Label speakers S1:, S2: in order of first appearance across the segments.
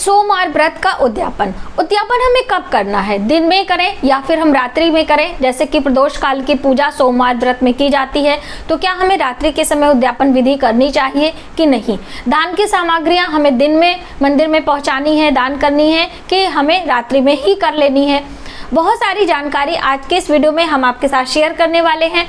S1: सोमवार व्रत का उद्यापन हमें कब करना है, दिन में करें या फिर हम रात्रि में करें। जैसे कि प्रदोष काल की पूजा सोमवार व्रत में की जाती है, तो क्या हमें रात्रि के समय उद्यापन विधि करनी चाहिए कि नहीं। दान की सामग्रियां हमें दिन में मंदिर में पहुंचानी है, दान करनी है कि हमें रात्रि में ही कर लेनी है। बहुत सारी जानकारी आज के इस वीडियो में हम आपके साथ शेयर करने वाले हैं।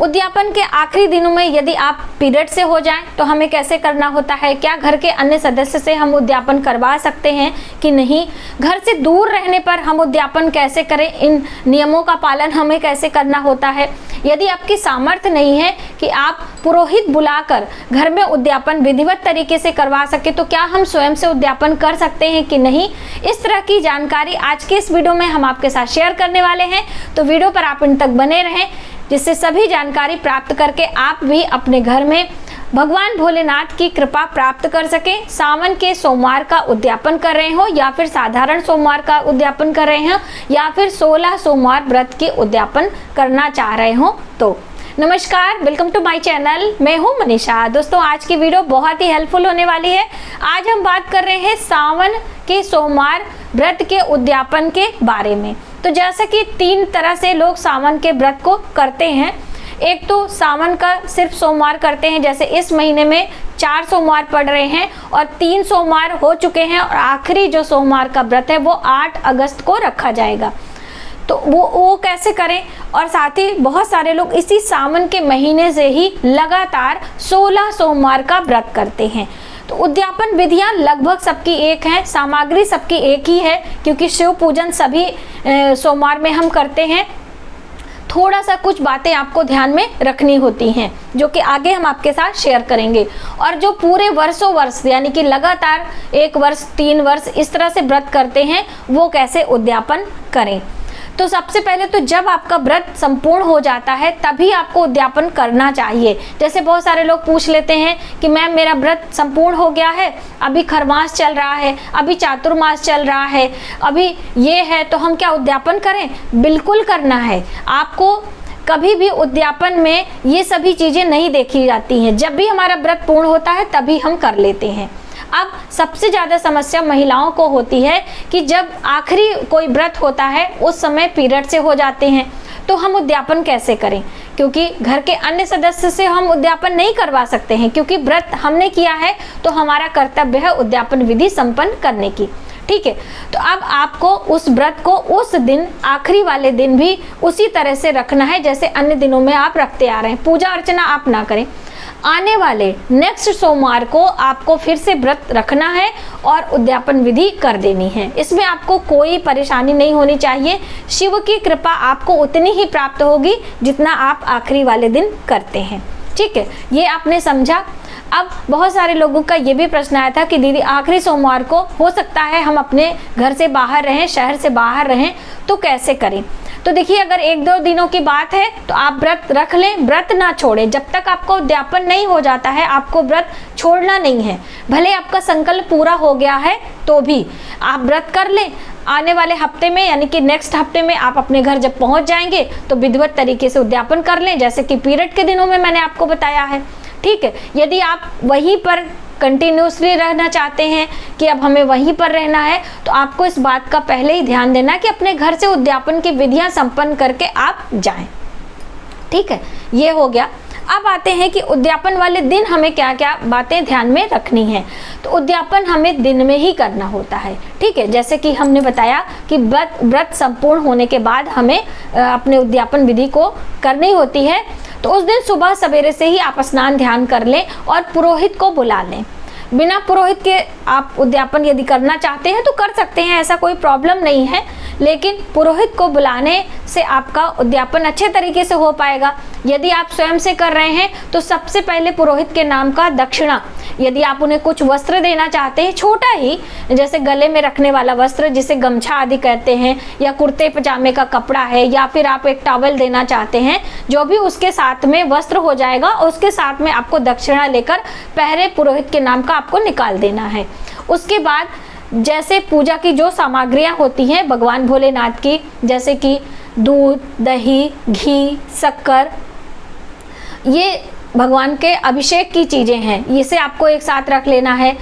S1: उद्यापन के आखिरी दिनों में यदि आप पीरियड से हो जाएं तो हमें कैसे करना होता है, क्या घर के अन्य सदस्य से हम उद्यापन करवा सकते हैं कि नहीं, घर से दूर रहने पर हम उद्यापन कैसे करें, इन नियमों का पालन हमें कैसे करना होता है। यदि आपकी सामर्थ्य नहीं है कि आप पुरोहित बुलाकर घर में उद्यापन विधिवत तरीके से करवा सके, तो क्या हम स्वयं से उद्यापन कर सकते हैं कि नहीं। इस तरह की जानकारी आज के इस वीडियो में हम आपके साथ शेयर करने वाले हैं, तो वीडियो पर आप इन तक बने रहें, जिससे सभी जानकारी प्राप्त करके आप भी अपने घर में भगवान भोलेनाथ की कृपा प्राप्त कर सकें। सावन के सोमवार का उद्यापन कर रहे हो या फिर साधारण सोमवार का उद्यापन कर रहे हो या फिर 16 सोमवार व्रत के उद्यापन करना चाह रहे हो तो नमस्कार, वेलकम टू माय चैनल। मैं हूं मनीषा। दोस्तों, आज की वीडियो बहुत ही हेल्पफुल होने वाली है। आज हम बात कर रहे हैं सावन के सोमवार व्रत के उद्यापन के बारे में। तो जैसा कि 3 तरह से लोग सावन के व्रत को करते हैं। एक तो सावन का सिर्फ सोमवार करते हैं, जैसे इस महीने में 4 सोमवार पड़ रहे हैं और 3 सोमवार हो चुके हैं और आखिरी जो सोमवार का व्रत है वो 8 अगस्त को रखा जाएगा। तो वो कैसे करें। और साथ ही बहुत सारे लोग इसी सावन के महीने से ही लगातार 16 सोमवार का व्रत करते हैं। तो उद्यापन विधियां लगभग सबकी एक हैं, सामग्री सबकी एक ही है, क्योंकि शिव पूजन सभी सोमवार में हम करते हैं। थोड़ा सा कुछ बातें आपको ध्यान में रखनी होती हैं, जो कि आगे हम आपके साथ शेयर करेंगे। और जो पूरे वर्षों वर्ष यानी कि लगातार 1 वर्ष 3 वर्ष इस तरह से व्रत करते हैं, वो कैसे उद्यापन करें। तो सबसे पहले तो जब आपका व्रत संपूर्ण हो जाता है तभी आपको उद्यापन करना चाहिए। जैसे बहुत सारे लोग पूछ लेते हैं कि मैम मेरा व्रत संपूर्ण हो गया है, अभी खरमास चल रहा है, अभी चातुर्मास चल रहा है, अभी ये है, तो हम क्या उद्यापन करें। बिल्कुल करना है आपको। कभी भी उद्यापन में ये सभी चीज़ें नहीं देखी जाती हैं। जब भी हमारा व्रत पूर्ण होता है तभी हम कर लेते हैं। अब सबसे ज़्यादा समस्या महिलाओं को होती है कि जब आखिरी कोई व्रत होता है उस समय पीरियड से हो जाते हैं, तो हम उद्यापन कैसे करें, क्योंकि घर के अन्य सदस्य से हम उद्यापन नहीं करवा सकते हैं, क्योंकि व्रत हमने किया है तो हमारा कर्तव्य है उद्यापन विधि संपन्न करने की। ठीक है, तो अब आपको उस व्रत को उस दिन आखिरी वाले दिन भी उसी तरह से रखना है जैसे अन्य दिनों में आप रखते आ रहे हैं। पूजा अर्चना आप ना करें। आने वाले नेक्स्ट सोमवार को आपको फिर से व्रत रखना है और उद्यापन विधि कर देनी है। इसमें आपको कोई परेशानी नहीं होनी चाहिए। शिव की कृपा आपको उतनी ही प्राप्त होगी जितना आप आखिरी वाले दिन करते हैं। ठीक है, ये आपने समझा। अब बहुत सारे लोगों का ये भी प्रश्न आया था कि दीदी आखिरी सोमवार को हो सकता है हम अपने घर से बाहर रहें, शहर से बाहर रहें, तो कैसे करें। तो देखिए, अगर 1-2 दिनों की बात है तो आप व्रत रख लें, व्रत ना छोड़ें। जब तक आपका उद्यापन नहीं हो जाता है आपको व्रत छोड़ना नहीं है। भले आपका संकल्प पूरा हो गया है तो भी आप व्रत कर लें। आने वाले हफ्ते में यानी कि नेक्स्ट हफ्ते में आप अपने घर जब पहुंच जाएंगे तो विधिवत तरीके से उद्यापन कर लें, जैसे कि पीरियड के दिनों में मैंने आपको बताया है। ठीक है, यदि आप वहीं पर कंटिन्यूसली रहना चाहते हैं कि अब हमें वहीं पर रहना है, तो आपको इस बात का पहले ही ध्यान देना कि अपने घर से उद्यापन की विधियां संपन्न करके आप जाएं। ठीक है, ये हो गया। अब आते हैं कि उद्यापन वाले दिन हमें क्या क्या बातें ध्यान में रखनी है। तो उद्यापन हमें दिन में ही करना होता है। ठीक है, जैसे कि हमने बताया कि व्रत संपूर्ण होने के बाद हमें अपने उद्यापन विधि को करनी होती है। तो उस दिन सुबह सवेरे से ही आप स्नान ध्यान कर लें और पुरोहित को बुला लें। बिना पुरोहित के आप उद्यापन यदि करना चाहते हैं तो कर सकते हैं, ऐसा कोई प्रॉब्लम नहीं है। लेकिन पुरोहित को बुलाने से आपका उद्यापन अच्छे तरीके से हो पाएगा। यदि आप स्वयं से कर रहे हैं तो सबसे पहले पुरोहित के नाम का दक्षिणा, यदि आप उन्हें कुछ वस्त्र देना चाहते हैं, छोटा ही, जैसे गले में रखने वाला वस्त्र जिसे गमछा आदि कहते हैं, या कुर्ते पजामे का कपड़ा है, या फिर आप एक टॉवल देना चाहते हैं, जो भी उसके साथ में वस्त्र हो जाएगा, और उसके साथ में आपको दक्षिणा लेकर पहले पुरोहित के नाम का आपको निकाल देना है। उसके बाद जैसे पूजा की जो सामग्रियां होती हैं भगवान भोलेनाथ की, जैसे कि दूध, दही, घी, शक्कर, ये भगवान के अभिषेक की चीज़ें हैं, इसे आपको एक साथ रख लेना है।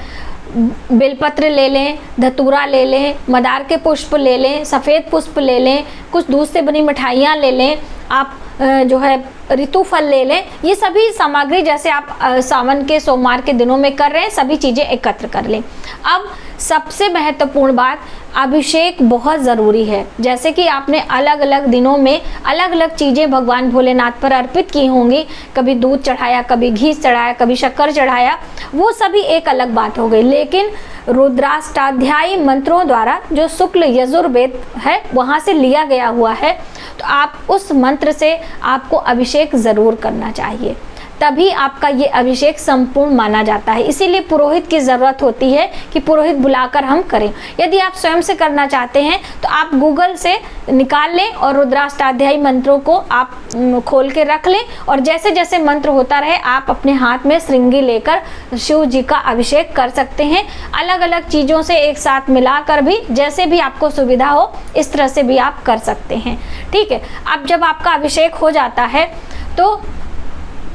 S1: बेलपत्र ले लें, धतूरा ले लें, मंदार के पुष्प ले लें, सफ़ेद पुष्प ले लें, कुछ दूध से बनी मिठाइयाँ ले लें, आप जो है ऋतु फल ले लें। ये सभी सामग्री जैसे आप सावन के सोमवार के दिनों में कर रहे हैं, सभी चीज़ें एकत्र कर लें। अब सबसे महत्वपूर्ण बात, अभिषेक बहुत ज़रूरी है। जैसे कि आपने अलग अलग दिनों में अलग अलग चीज़ें भगवान भोलेनाथ पर अर्पित की होंगी, कभी दूध चढ़ाया, कभी घी चढ़ाया, कभी शक्कर चढ़ाया, वो सभी एक अलग बात हो गई। लेकिन रुद्राष्टाध्यायी मंत्रों द्वारा जो शुक्ल यजुर्वेद है वहाँ से लिया गया हुआ है, तो आप उस मंत्र से आपको अभिषेक ज़रूर करना चाहिए, तभी आपका ये अभिषेक संपूर्ण माना जाता है। इसीलिए पुरोहित की ज़रूरत होती है कि पुरोहित बुलाकर हम करें। यदि आप स्वयं से करना चाहते हैं तो आप गूगल से निकाल लें और रुद्राष्टाध्यायी मंत्रों को आप खोल के रख लें, और जैसे जैसे मंत्र होता रहे आप अपने हाथ में श्रृंगी लेकर शिव जी का अभिषेक कर सकते हैं। अलग अलग चीज़ों से एक साथ मिलाकर भी, जैसे भी आपको सुविधा हो इस तरह से भी आप कर सकते हैं। ठीक है। अब जब आपका अभिषेक हो जाता है तो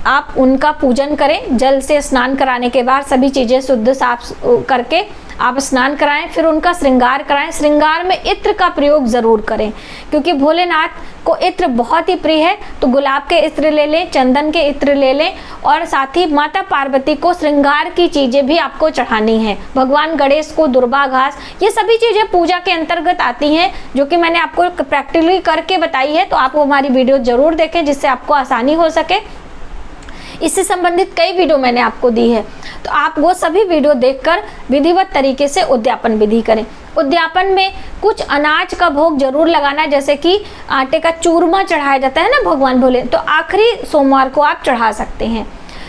S1: आप उनका पूजन करें। जल से स्नान कराने के बाद सभी चीज़ें शुद्ध साफ करके आप स्नान कराएं, फिर उनका श्रृंगार कराएं। श्रृंगार में इत्र का प्रयोग ज़रूर करें, क्योंकि भोलेनाथ को इत्र बहुत ही प्रिय है। तो गुलाब के इत्र ले लें, चंदन के इत्र ले लें, और साथ ही माता पार्वती को श्रृंगार की चीज़ें भी आपको चढ़ानी है। भगवान गणेश को दुर्वा घास, ये सभी चीज़ें पूजा के अंतर्गत आती हैं, जो कि मैंने आपको प्रैक्टिकली करके बताई है। तो आप हमारी वीडियो ज़रूर देखें जिससे आपको आसानी हो सके। इससे संबंधित कई वीडियो मैंने आपको दी है, तो आप वो सभी वीडियो देखकर विधिवत तरीके से उद्यापन विधि करें। उद्यापन में कुछ अनाज का भोग जरूर लगाना है, जैसे कि आटे का चूरमा चढ़ाया जाता है ना भगवान भोले, तो आखिरी सोमवार को आप चढ़ा सकते हैं।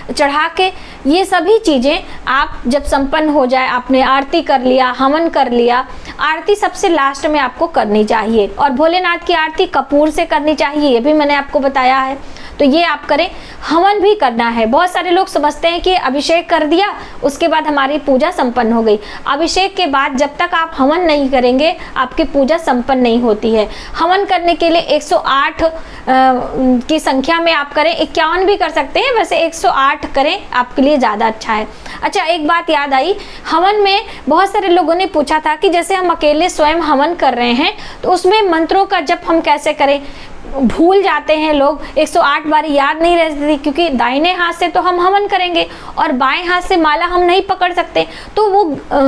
S1: चढ़ा के ये सभी चीज़ें आप जब संपन्न हो जाए, आपने आरती कर लिया, हवन कर लिया, आरती सबसे लास्ट में आपको करनी चाहिए, और भोलेनाथ की आरती कपूर से करनी चाहिए, ये भी मैंने आपको बताया है। तो ये आप करें। हवन भी करना है। बहुत सारे लोग समझते हैं कि अभिषेक कर दिया उसके बाद हमारी पूजा संपन्न हो गई। अभिषेक के बाद जब तक आप हवन नहीं करेंगे आपकी पूजा संपन्न नहीं होती है। हवन करने के लिए 108 की संख्या में आप करें, 51 भी कर सकते हैं, वैसे 108 करें, आपके लिए ज़्यादा अच्छा है। अच्छा, एक बात याद आई, हवन में बहुत सारे लोगों ने पूछा था कि जैसे हम अकेले स्वयं हवन कर रहे हैं तो उसमें मंत्रों का जप हम कैसे करें। भूल जाते हैं लोग, 108 बार याद नहीं रहती, क्योंकि दाहिने हाथ से तो हम हवन करेंगे और बाएं हाथ से माला हम नहीं पकड़ सकते। तो वो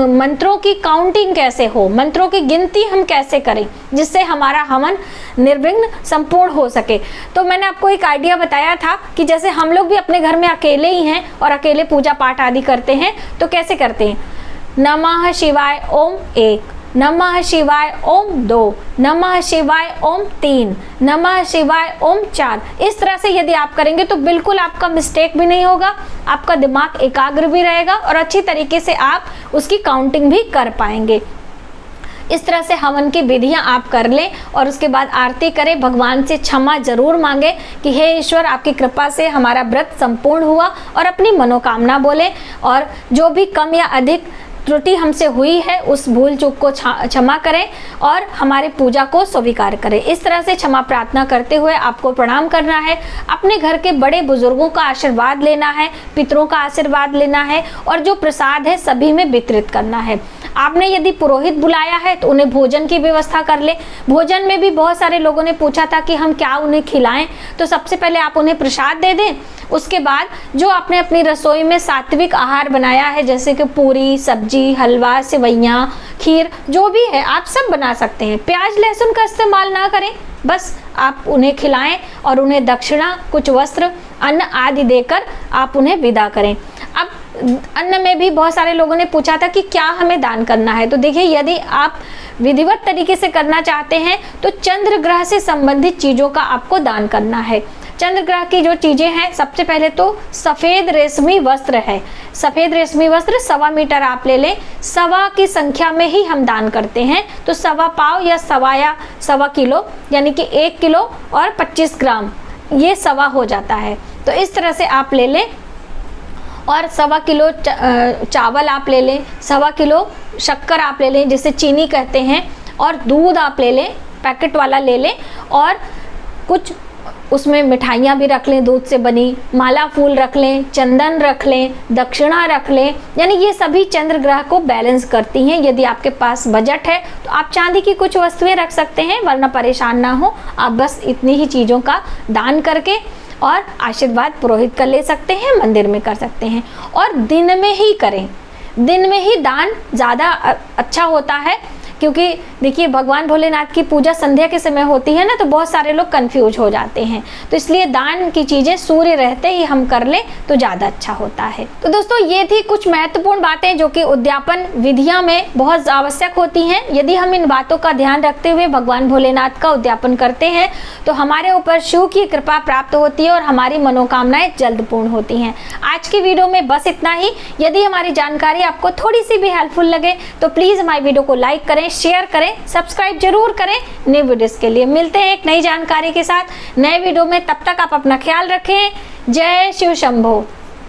S1: मंत्रों की काउंटिंग कैसे हो, मंत्रों की गिनती हम कैसे करें जिससे हमारा हवन निर्विघ्न संपूर्ण हो सके। तो मैंने आपको एक आइडिया बताया था कि जैसे हम लोग भी अपने घर में अकेले ही हैं और अकेले पूजा पाठ आदि करते हैं, तो कैसे करते हैं। नमः शिवाय ओम 1, नमः शिवाय ओम 2, नमः शिवाय ओम 3, नमः शिवाय ओम 4। इस तरह से यदि आप करेंगे तो बिल्कुल आपका मिस्टेक भी नहीं होगा, आपका दिमाग एकाग्र भी रहेगा और अच्छी तरीके से आप उसकी काउंटिंग भी कर पाएंगे। इस तरह से हवन की विधियां आप कर लें और उसके बाद आरती करें। भगवान से क्षमा जरूर मांगे कि हे ईश्वर, आपकी कृपा से हमारा व्रत संपूर्ण हुआ, और अपनी मनोकामना बोले, और जो भी कम या अधिक त्रुटि हमसे हुई है उस भूल चूक को क्षमा करें और हमारी पूजा को स्वीकार करें। इस तरह से क्षमा प्रार्थना करते हुए आपको प्रणाम करना है, अपने घर के बड़े बुजुर्गों का आशीर्वाद लेना है, पितरों का आशीर्वाद लेना है, और जो प्रसाद है सभी में वितरित करना है। आपने यदि पुरोहित बुलाया है तो उन्हें भोजन की व्यवस्था कर ले। भोजन में भी बहुत सारे लोगों ने पूछा था कि हम क्या उन्हें खिलाएं, तो सबसे पहले आप उन्हें प्रसाद दे दें। उसके बाद जो आपने अपनी रसोई में सात्विक आहार बनाया है, जैसे कि पूरी, सब्जी, हलवा, सेवइयाँ, खीर, जो भी है आप सब बना सकते हैं। प्याज लहसुन का इस्तेमाल ना करें, बस आप उन्हें खिलाएं और उन्हें दक्षिणा, कुछ वस्त्र, अन्न आदि देकर आप उन्हें विदा करें। अब अन्न में भी बहुत सारे लोगों ने पूछा था कि क्या हमें दान करना है। तो देखिए, यदि आप विधिवत तरीके से करना चाहते हैं तो चंद्र ग्रह से संबंधित चीज़ों का आपको दान करना है। चंद्र ग्रह की जो चीज़ें हैं, सबसे पहले तो सफ़ेद रेशमी वस्त्र है। सफ़ेद रेशमी वस्त्र 1.25 मीटर आप ले लें। 1.25 की संख्या में ही हम दान करते हैं, तो 1.25 पाव या 1.25 किलो, यानी कि 1 किलो और 25 ग्राम, ये 1.25 हो जाता है। तो इस तरह से आप ले लें, और 1.25 किलो चावल आप ले लें, 1.25 किलो शक्कर आप ले लें जिसे चीनी कहते हैं, और दूध आप ले लें, पैकेट वाला ले लें, और कुछ उसमें मिठाइयाँ भी रख लें दूध से बनी, माला फूल रख लें, चंदन रख लें, दक्षिणा रख लें। यानी ये सभी चंद्र ग्रह को बैलेंस करती हैं। यदि आपके पास बजट है तो आप चांदी की कुछ वस्तुएं रख सकते हैं, वरना परेशान ना हो। आप बस इतनी ही चीज़ों का दान करके और आशीर्वाद पुरोहित का ले सकते हैं, मंदिर में कर सकते हैं। और दिन में ही करें, दिन में ही दान ज़्यादा अच्छा होता है, क्योंकि देखिए भगवान भोलेनाथ की पूजा संध्या के समय होती है ना, तो बहुत सारे लोग कंफ्यूज हो जाते हैं। तो इसलिए दान की चीज़ें सूर्य रहते ही हम कर लें तो ज़्यादा अच्छा होता है। तो दोस्तों ये थी कुछ महत्वपूर्ण बातें जो कि उद्यापन विधियां में बहुत आवश्यक होती हैं। यदि हम इन बातों का ध्यान रखते हुए भगवान भोलेनाथ का उद्यापन करते हैं तो हमारे ऊपर शिव की कृपा प्राप्त होती है और हमारी मनोकामनाएं जल्द पूर्ण होती हैं। आज की वीडियो में बस इतना ही। यदि हमारी जानकारी आपको थोड़ी सी भी हेल्पफुल लगे तो प्लीज़ हमारी वीडियो को लाइक करें, शेयर करें, सब्सक्राइब जरूर करें। नई वीडियोस के लिए मिलते हैं एक नई जानकारी के साथ नए वीडियो में। तब तक आप अपना ख्याल रखें। जय शिव शंभो।